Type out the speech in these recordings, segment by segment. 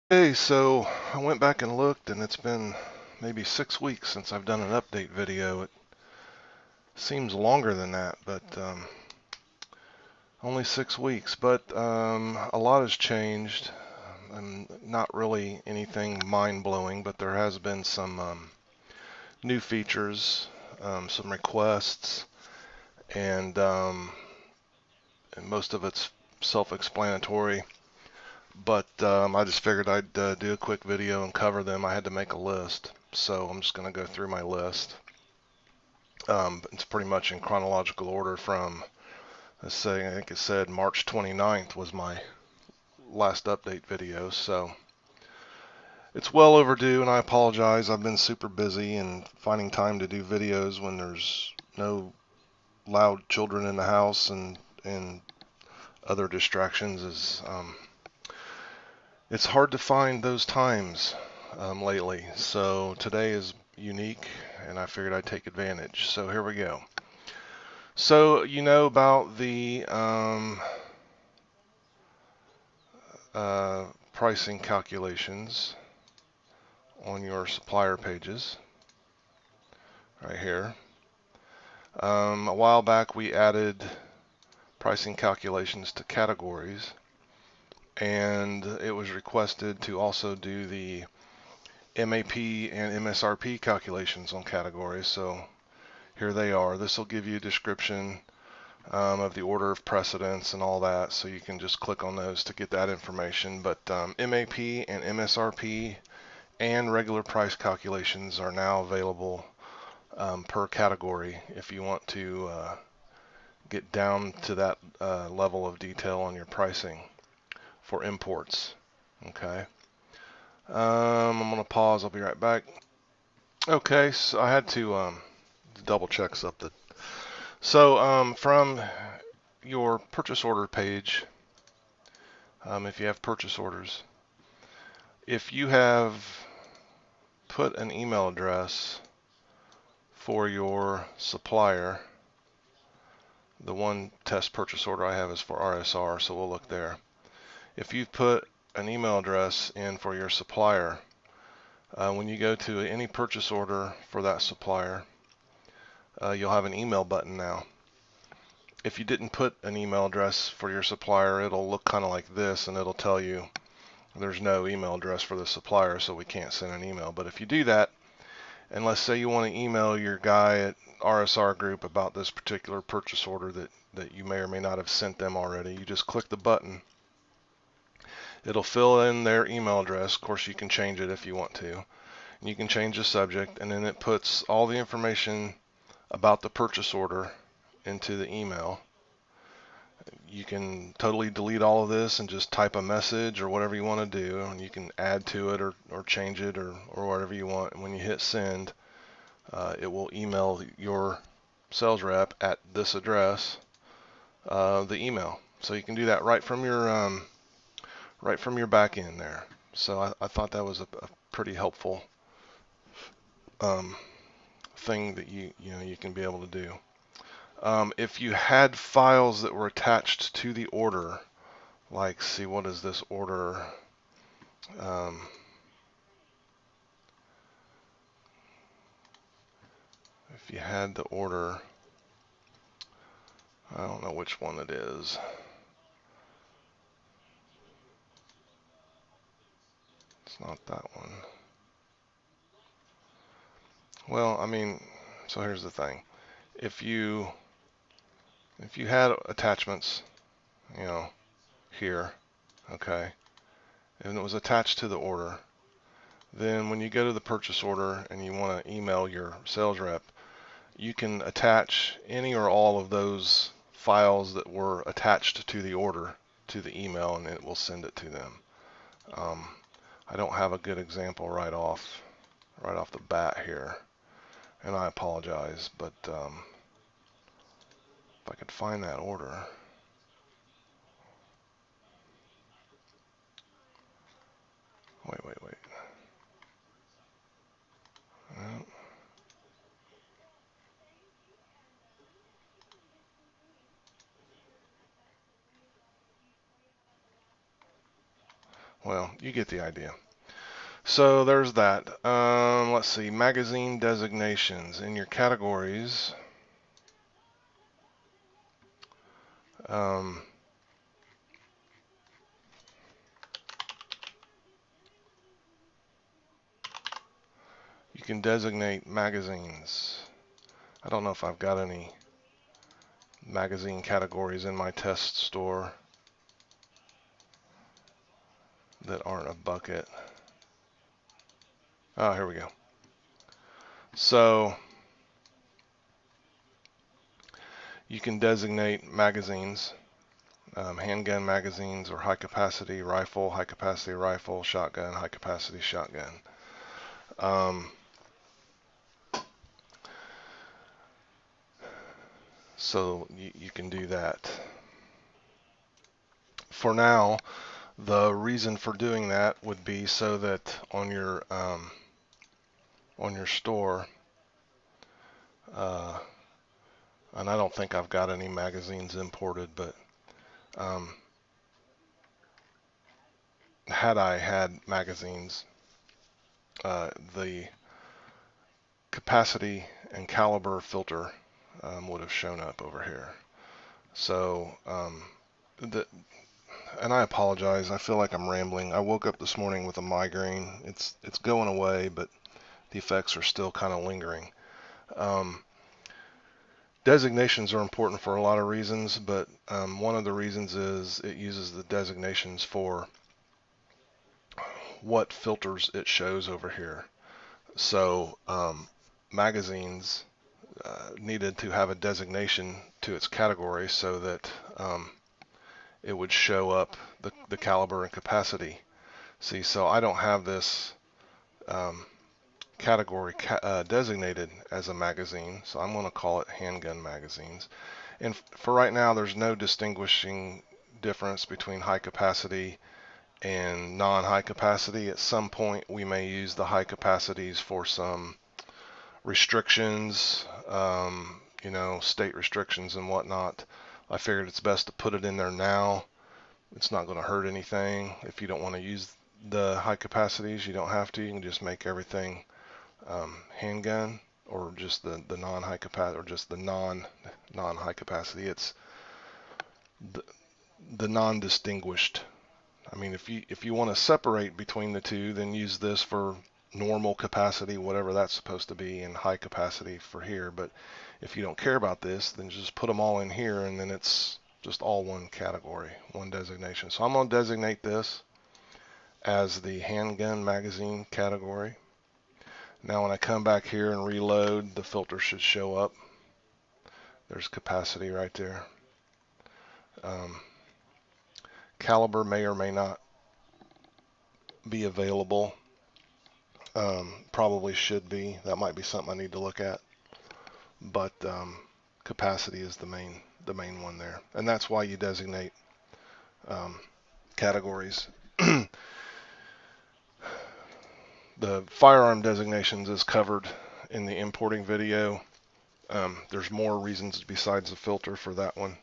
Hey, so I went back and looked, and it's been maybe 6 weeks since I've done an update video. It seems longer than that, but only 6 weeks. But a lot has changed, and not really anything mind-blowing, but there has been some new features, some requests, and, and most of it's self-explanatory. But I just figured I'd do a quick video and cover them. I had to make a list, so I'm just going to go through my list. It's pretty much in chronological order from, let's say, I think it said March 29th was my last update video, so it's well overdue, and I apologize. I've been super busy, and finding time to do videos when there's no loud children in the house and other distractions is it's hard to find those times lately. So today is unique, and I figured I'd take advantage. So here we go. So you know about the pricing calculations on your supplier pages right here. A while back we added pricing calculations to categories, and it was requested to also do the MAP and MSRP calculations on categories. So here they are. This will give you a description of the order of precedence and all that, so you can just click on those to get that information. But MAP and MSRP and regular price calculations are now available per category if you want to get down to that level of detail on your pricing for imports. Okay. I'm going to pause. I'll be right back. Okay, so I had to double check something. So from your purchase order page, if you have purchase orders, if you have put an email address for your supplier, the one test purchase order I have is for RSR, so we'll look there. If you've put an email address in for your supplier, when you go to any purchase order for that supplier, you'll have an email button now. If you didn't put an email address for your supplier, it'll look kind of like this, and it'll tell you there's no email address for the supplier, so we can't send an email. But if you do that, and let's say you want to email your guy at RSR Group about this particular purchase order that you may or may not have sent them already, you just click the button. It'll fill in their email address. Of course, you can change it if you want to. You can change the subject, and then it puts all the information about the purchase order into the email. You can totally delete all of this and just type a message or whatever you want to do, and you can add to it or change it or whatever you want. And when you hit send, it will email your sales rep at this address the email. So you can do that right from your back end there. So I thought that was a pretty helpful thing that you can be able to do. If you had files that were attached to the order, like, see, what is this order? If you had the order, I don't know which one it is. It's not that one. Well, I mean, so here's the thing. If you had attachments, here, okay, and it was attached to the order, then when you go to the purchase order and you want to email your sales rep, you can attach any or all of those files that were attached to the order to the email, and it will send it to them. I don't have a good example right off the bat here, and I apologize, but if I could find that order. Wait. well, you get the idea. So there's that. Let's see, magazine designations in your categories. You can designate magazines. I don't know if I've got any magazine categories in my test store that aren't a bucket. Oh, here we go. So you can designate magazines, handgun magazines, or high capacity rifle, shotgun, high capacity shotgun. So you can do that. For now, the reason for doing that would be so that on your store, and I don't think I've got any magazines imported, but had I had magazines, the capacity and caliber filter would have shown up over here. So, and I apologize. I feel like I'm rambling. I woke up this morning with a migraine. It's going away, but the effects are still kind of lingering. Designations are important for a lot of reasons, but one of the reasons is it uses the designations for what filters it shows over here. So magazines needed to have a designation to its category so that it would show up the caliber and capacity. See, so I don't have this category designated as a magazine, so I'm going to call it handgun magazines. And for right now, there's no distinguishing difference between high capacity and non-high capacity. At some point, we may use the high capacities for some restrictions, state restrictions and whatnot. I figured it's best to put it in there now. It's not going to hurt anything. If you don't want to use the high capacities, you don't have to. You can just make everything handgun, or just the non-high capacity, or just the non-high capacity. It's the non-distinguished. I mean, if you want to separate between the two, then use this for normal capacity, whatever that's supposed to be, and high capacity for here. But if you don't care about this, then just put them all in here, and then it's just all one category, one designation. So I'm going to designate this as the handgun magazine category. Now when I come back here and reload, the filter should show up. There's capacity right there. Caliber may or may not be available. Probably should be. That might be something I need to look at. But capacity is the main one there, and that's why you designate categories. The firearm designations is covered in the importing video. There's more reasons besides the filter for that one,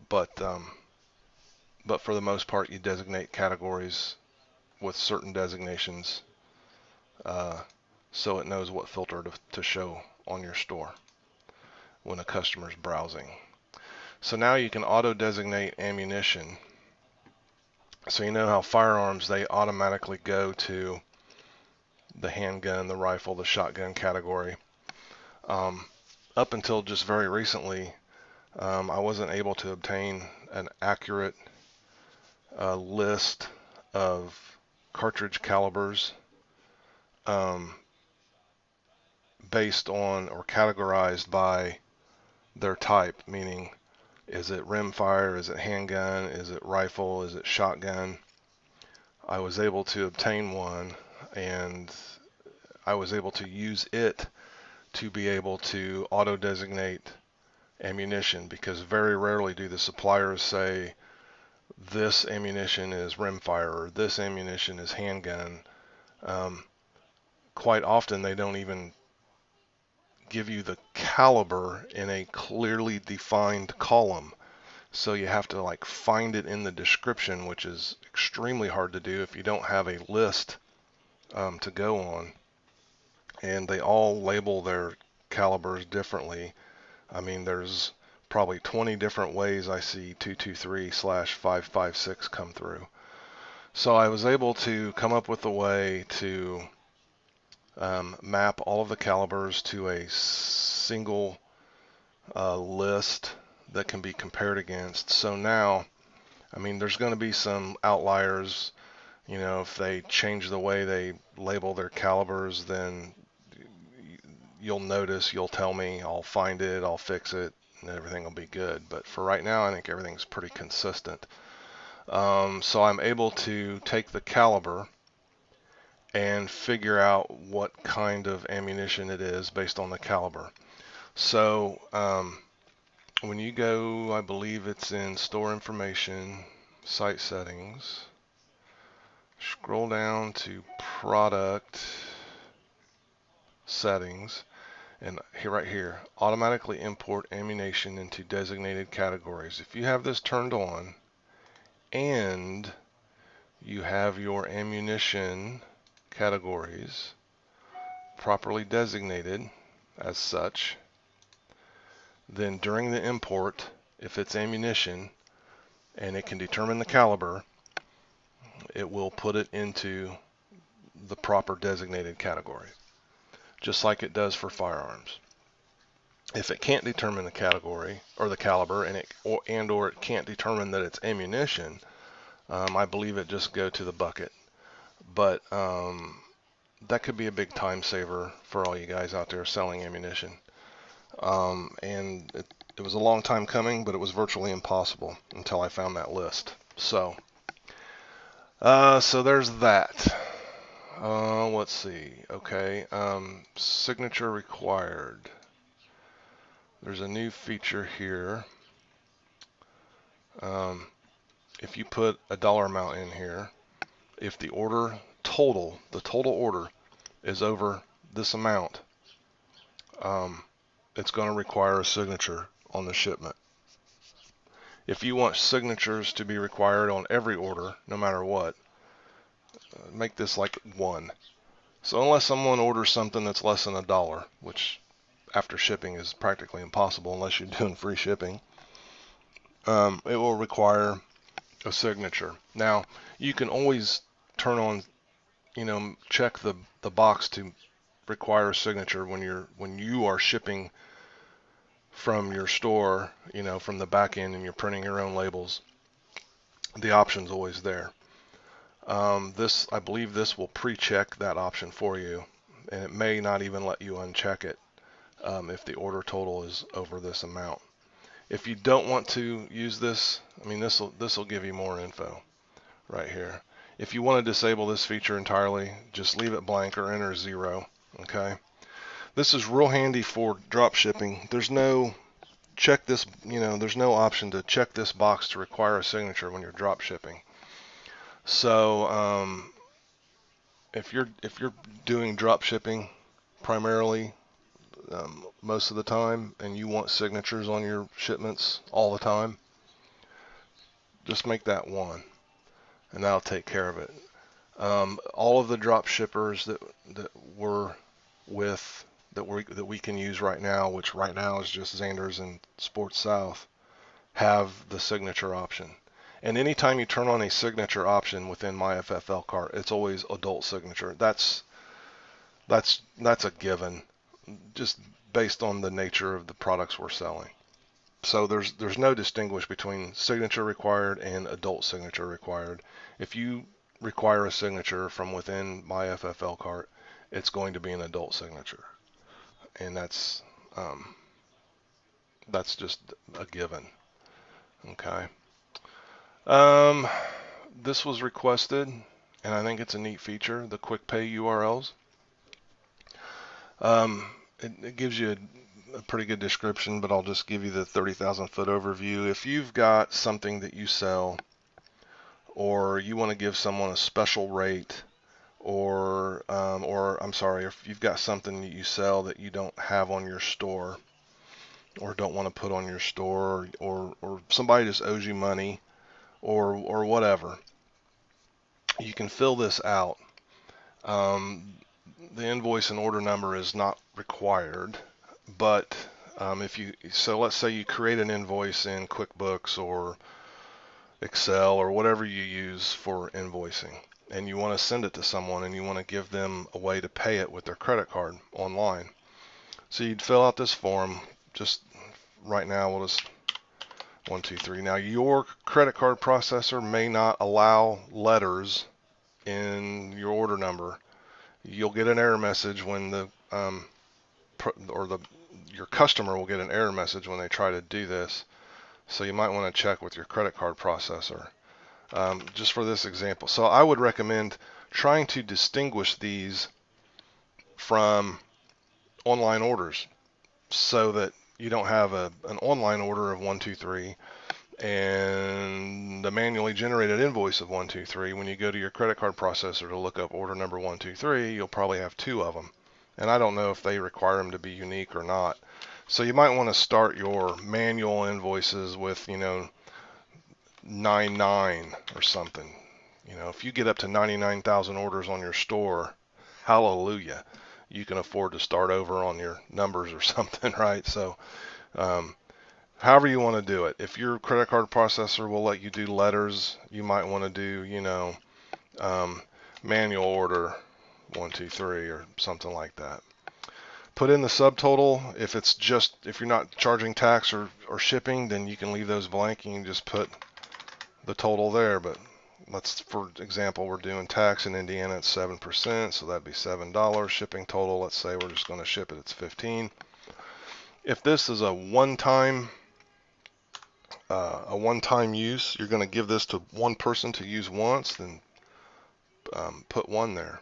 but for the most part, you designate categories with certain designations so it knows what filter to show on your store when a customer's browsing. So now you can auto-designate ammunition. So you know how firearms, they automatically go to the handgun, the rifle, the shotgun category. Up until just very recently, I wasn't able to obtain an accurate list of cartridge calibers based on or categorized by their type, meaning is it rimfire, is it handgun, is it rifle, is it shotgun. I was able to obtain one, and I was able to use it to be able to auto-designate ammunition, because very rarely do the suppliers say this ammunition is rimfire or this ammunition is handgun. Quite often they don't even give you the caliber in a clearly defined column. So you have to like find it in the description, which is extremely hard to do if you don't have a list to go on. And they all label their calibers differently. I mean, there's probably 20 different ways I see 223/556 come through. So I was able to come up with a way to map all of the calibers to a single list that can be compared against. So now, I mean, there's going to be some outliers. You know, if they change the way they label their calibers, then you'll notice, you'll tell me, I'll find it, I'll fix it, and everything will be good. But for right now, I think everything's pretty consistent. So I'm able to take the caliber and figure out what kind of ammunition it is based on the caliber. So when you go, I believe it's in store information, site settings, scroll down to product settings, and here, right here, automatically import ammunition into designated categories. If you have this turned on and you have your ammunition categories properly designated as such, then during the import, if it's ammunition and it can determine the caliber, it will put it into the proper designated category, just like it does for firearms. If it can't determine the category or the caliber, and or it can't determine that it's ammunition, I believe it just go to the bucket. But that could be a big time saver for all you guys out there selling ammunition. And it was a long time coming, but it was virtually impossible until I found that list. So there's that. Let's see. Okay, signature required. There's a new feature here. If you put a dollar amount in here, if the order total, the total order is over this amount, it's going to require a signature on the shipment. If you want signatures to be required on every order, no matter what, make this like 1. So unless someone orders something that's less than $1, which after shipping is practically impossible unless you're doing free shipping, it will require a signature. Now, you can always turn on, check the box to require a signature when you are shipping from your store, from the back end, and you're printing your own labels. The option's always there. I believe this will pre-check that option for you, and it may not even let you uncheck it if the order total is over this amount. If you don't want to use this, I mean, this will give you more info right here. If you want to disable this feature entirely, just leave it blank or enter 0. Okay. This is real handy for drop shipping. There's no there's no option to check this box to require a signature when you're drop shipping. So if you're doing drop shipping primarily most of the time, and you want signatures on your shipments all the time, just make that 1, and that'll take care of it. All of the drop shippers that we're with, that we can use right now, which right now is just Xander's and Sports South, have the signature option. And anytime you turn on a signature option within MyFFLcart, it's always adult signature. That's a given, just based on the nature of the products we're selling. So there's no distinguish between signature required and adult signature required. If you require a signature from within MyFFLcart, it's going to be an adult signature, and that's just a given. Okay. This was requested, and I think it's a neat feature, the quick pay URLs. It gives you a pretty good description, but I'll just give you the 30,000 foot overview. If you've got something that you sell, or you want to give someone a special rate, or I'm sorry, if you've got something that you sell that you don't have on your store, or don't want to put on your store, or somebody just owes you money, or whatever, you can fill this out. The invoice and order number is not required, but so let's say you create an invoice in QuickBooks or Excel or whatever you use for invoicing, and you want to send it to someone and you want to give them a way to pay it with their credit card online. So you'd fill out this form. Just right now, we'll just 1, 2, 3. Now, your credit card processor may not allow letters in your order number. You'll get an error message when your customer will get an error message when they try to do this. So you might want to check with your credit card processor, just for this example. So I would recommend trying to distinguish these from online orders, so that you don't have an online order of 1, 2, 3 and the manually generated invoice of 1, 2, 3. When you go to your credit card processor to look up order number 1, 2, 3, you'll probably have 2 of them. And I don't know if they require them to be unique or not. So you might want to start your manual invoices with, 99 or something. If you get up to 99,000 orders on your store, hallelujah, you can afford to start over on your numbers or something, right? So, however you want to do it. If your credit card processor will let you do letters, you might want to do, manual order 1, 2, 3 or something like that. Put in the subtotal. If you're not charging tax or shipping, then you can leave those blank. You can just put the total there. But for example, we're doing tax in Indiana at 7%, so that'd be $7. Shipping total, let's say we're just going to ship it, it's $15. If this is a one-time use, you're going to give this to one person to use once, then put 1 there.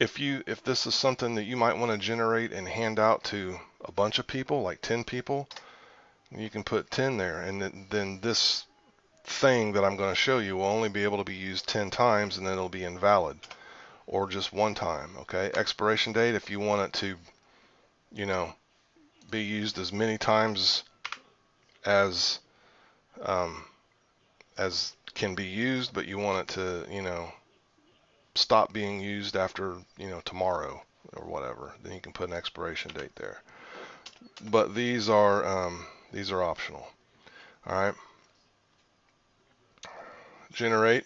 If this is something that you might want to generate and hand out to a bunch of people, like 10 people, you can put 10 there, and then this thing that I'm going to show you will only be able to be used 10 times, and then it'll be invalid, or just 1 time. Okay. Expiration date, if you want it to, be used as many times as can be used, but you want it to, stop being used after, tomorrow or whatever, then you can put an expiration date there. But these are optional. All right. Generate,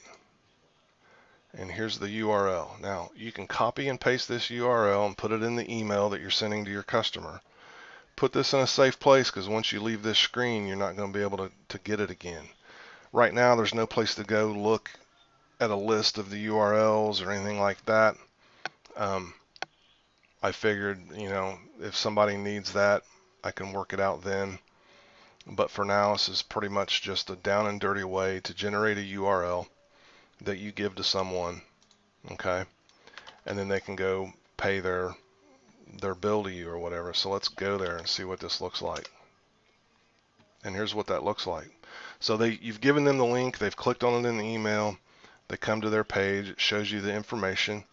and here's the URL. Now you can copy and paste this URL and put it in the email that you're sending to your customer. Put this in a safe place, because once you leave this screen, you're not going to be able to get it again. Right now, there's no place to go look at a list of the URLs or anything like that. I figured, if somebody needs that, I can work it out then. But for now, this is pretty much just a down and dirty way to generate a URL that you give to someone, okay? And then they can go pay their bill to you or whatever. So let's go there and see what this looks like. And here's what that looks like. So you've given them the link, they've clicked on it in the email, they come to their page, it shows you the information.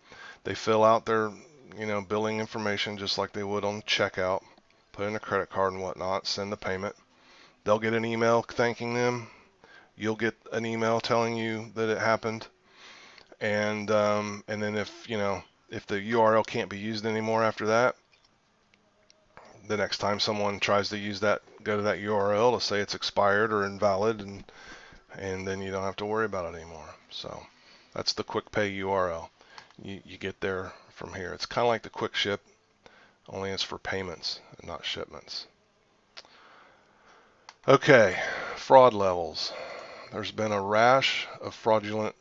They fill out their, billing information just like they would on checkout, put in a credit card and whatnot, send the payment. They'll get an email thanking them. You'll get an email telling you that it happened. And then if the URL can't be used anymore after that, the next time someone tries to use that, go to that URL to say it's expired or invalid, and then you don't have to worry about it anymore. So that's the quick pay URL. You get there from here. It's kind of like the quick ship, only it's for payments and not shipments. Okay, fraud levels. There's been a rash of fraudulent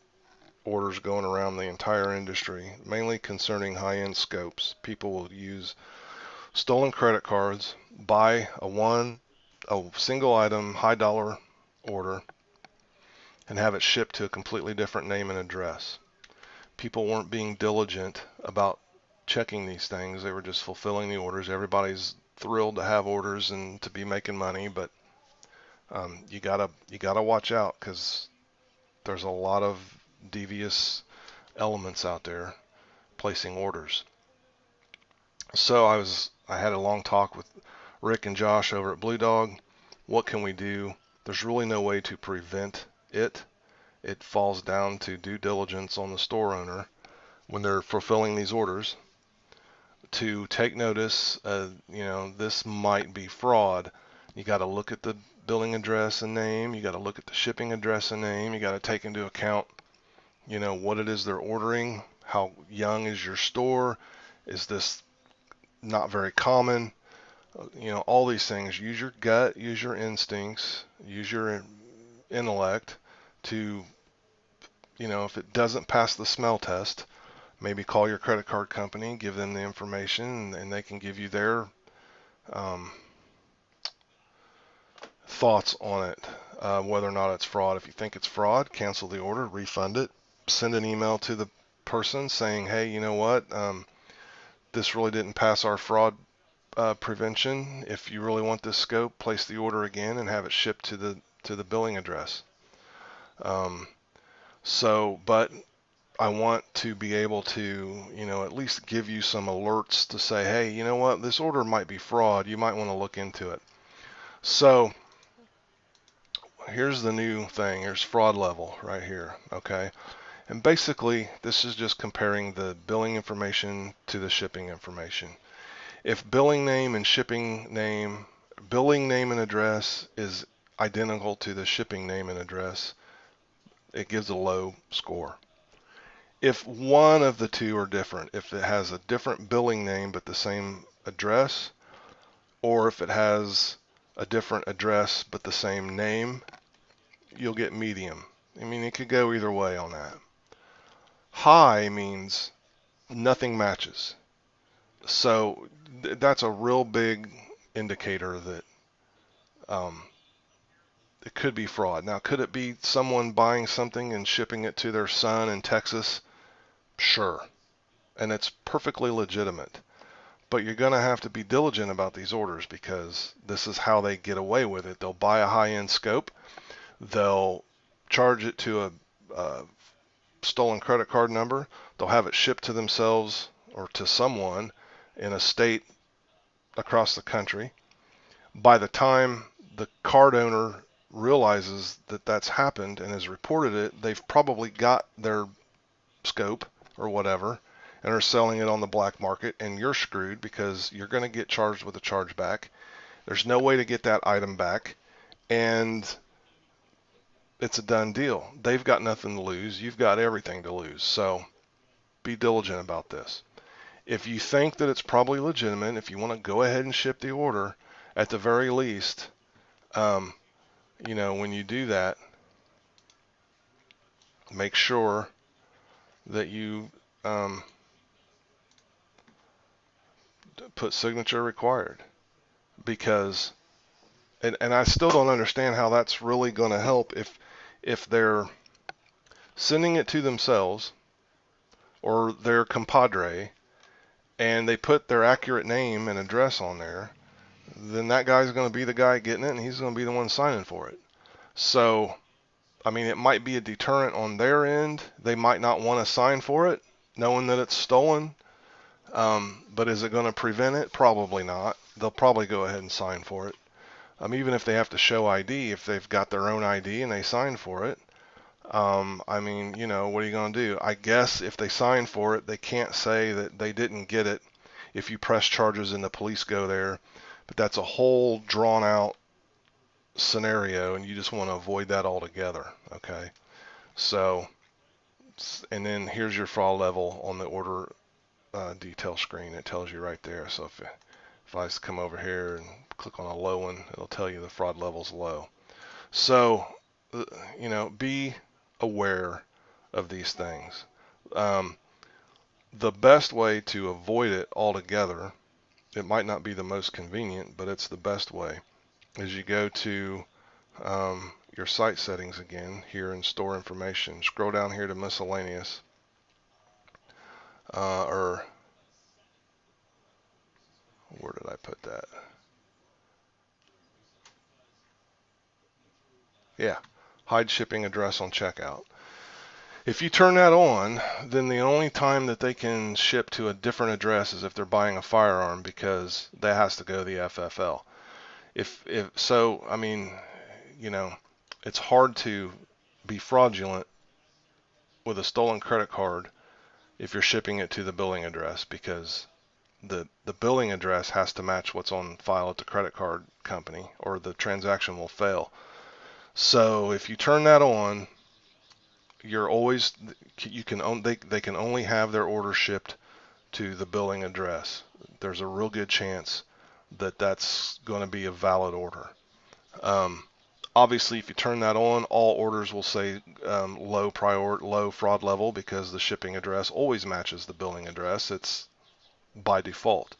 orders going around the entire industry, mainly concerning high-end scopes. People will use stolen credit cards, buy a single item, high dollar order, and have it shipped to a completely different name and address. People weren't being diligent about checking these things. They were just fulfilling the orders. Everybody's thrilled to have orders and to be making money, but you gotta watch out, because there's a lot of devious elements out there placing orders. So I had a long talk with Rick and Josh over at Blue Dog, what can we do? There's really no way to prevent it. It falls down to due diligence on the store owner when they're fulfilling these orders to take notice. This might be fraud. You got to look at the billing address and name. You got to look at the shipping address and name. You got to take into account, what it is they're ordering. How young is your store? Is this not very common? All these things. Use your gut, use your instincts, use your intellect to, if it doesn't pass the smell test, maybe call your credit card company, give them the information, and they can give you their thoughts on it, whether or not it's fraud. If you think it's fraud, cancel the order, refund it, send an email to the person saying, hey, you know what, this really didn't pass our fraud prevention. If you really want this scope, place the order again and have it shipped to the billing address. But I want to be able to, at least give you some alerts to say, hey, you know what, this order might be fraud. You might want to look into it. So here's the new thing. Here's fraud level right here. Okay. And basically, this is just comparing the billing information to the shipping information. If billing name and billing name and address is identical to the shipping name and address, it gives a low score. If one of the two are different, if it has a different billing name but the same address, or if it has a different address but the same name, you'll get medium. I mean, it could go either way on that. High means nothing matches. So that's a real big indicator that it could be fraud. Now, could it be someone buying something and shipping it to their son in Texas? Sure. And it's perfectly legitimate. But you're going to have to be diligent about these orders because this is how they get away with it. They'll buy a high-end scope. They'll charge it to a stolen credit card number. They'll have it shipped to themselves or to someone in a state across the country. By the time the card owner realizes that that's happened and has reported it, they've probably got their scope or whatever and are selling it on the black market, and you're screwed because you're going to get charged with a chargeback. There's no way to get that item back, and it's a done deal. They've got nothing to lose. You've got everything to lose. So be diligent about this. If you think that it's probably legitimate, if you want to go ahead and ship the order, at the very least, when you do that, make sure that you put signature required, because and I still don't understand how that's really going to help if they're sending it to themselves or their compadre and they put their accurate name and address on there, then that guy's going to be the guy getting it and he's going to be the one signing for it. So, I mean, it might be a deterrent on their end. They might not want to sign for it knowing that it's stolen. But is it going to prevent it? Probably not. They'll probably go ahead and sign for it. Even if they have to show ID, if they've got their own ID and they sign for it, what are you going to do? I guess if they sign for it, they can't say that they didn't get it if you press charges and the police go there. But that's a whole drawn out scenario, and you just want to avoid that altogether. Okay. So, and then here's your fraud level on the order detail screen. It tells you right there. So if I just come over here and click on a low one, it'll tell you the fraud level's low. So, be aware of these things. The best way to avoid it altogether, it might not be the most convenient, but it's the best way, is you go to your site settings again here in store information. Scroll down here to miscellaneous, or where did I put that? Yeah, hide shipping address on checkout. If you turn that on, then the only time that they can ship to a different address is if they're buying a firearm, because that has to go to the FFL. If so, I mean, you know, it's hard to be fraudulent with a stolen credit card if you're shipping it to the billing address, because the billing address has to match what's on file at the credit card company, or the transaction will fail. So if you turn that on, you're always they can only have their order shipped to the billing address. There's a real good chance that that's going to be a valid order. Um, Obviously, if you turn that on, all orders will say low fraud level, because the shipping address always matches the billing address. It's by default.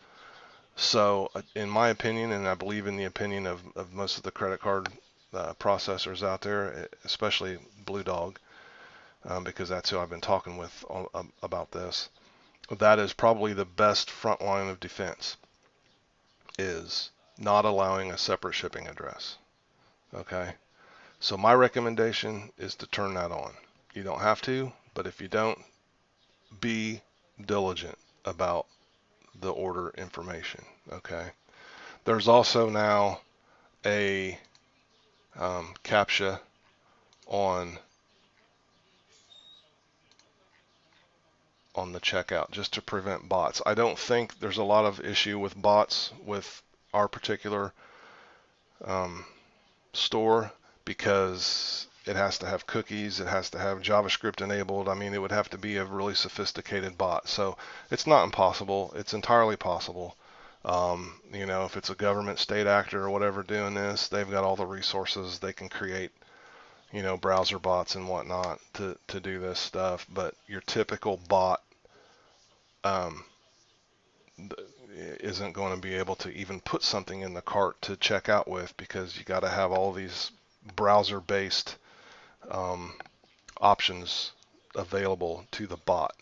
So, in my opinion, and I believe in the opinion of most of the credit card processors out there, especially Blue Dog, because that's who I've been talking with about this, that is probably the best front line of defense, is not allowing a separate shipping address. Okay? So my recommendation is to turn that on. You don't have to, but if you don't, be diligent about the order information. Okay. There's also now a Captcha on the checkout, just to prevent bots. I don't think there's a lot of issue with bots with our particular store, because it has to have cookies, it has to have JavaScript enabled. I mean, it would have to be a really sophisticated bot. So it's not impossible. It's entirely possible. You know, if it's a government, state actor, or whatever doing this, they've got all the resources. They can create, you know, browser bots and whatnot to do this stuff. But your typical bot um, isn't going to be able to even put something in the cart to check out with, because you got to have all these browser-based options available to the bot.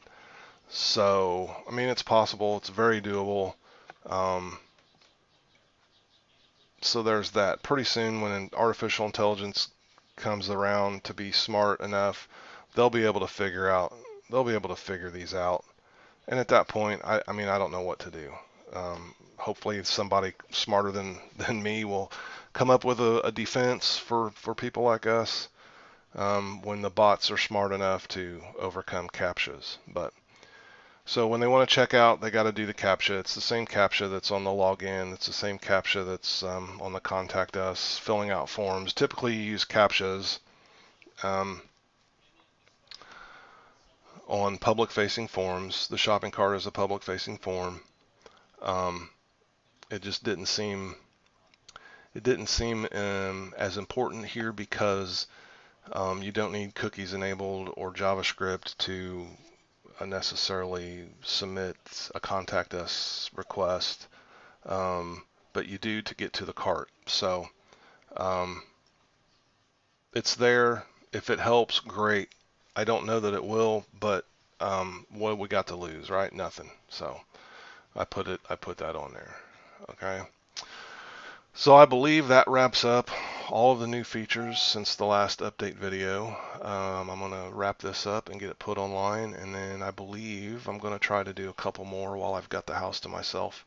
So, I mean, it's possible. It's very doable. So there's that. Pretty soon, when an artificial intelligence comes around to be smart enough, they'll be able to figure these out. And at that point, I mean, I don't know what to do. Hopefully somebody smarter than me will come up with a defense for people like us, when the bots are smart enough to overcome CAPTCHAs. But so when they want to check out, they got to do the CAPTCHA. It's the same CAPTCHA that's on the login. It's the same CAPTCHA that's on the contact us, filling out forms. Typically, you use CAPTCHAs on public-facing forms. The shopping cart is a public-facing form. It just didn't seem as important here, because you don't need cookies enabled or JavaScript to necessarily submit a contact us request, but you do to get to the cart. So it's there. If it helps, great. I don't know that it will, but what we got to lose, right? Nothing. So I put that on there. Okay. So I believe that wraps up all of the new features since the last update video. I'm going to wrap this up and get it put online, and then I believe I'm going to try to do a couple more while I've got the house to myself,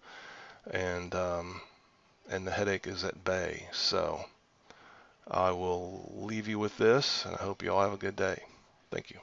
and the headache is at bay. So I will leave you with this, and I hope you all have a good day. Thank you.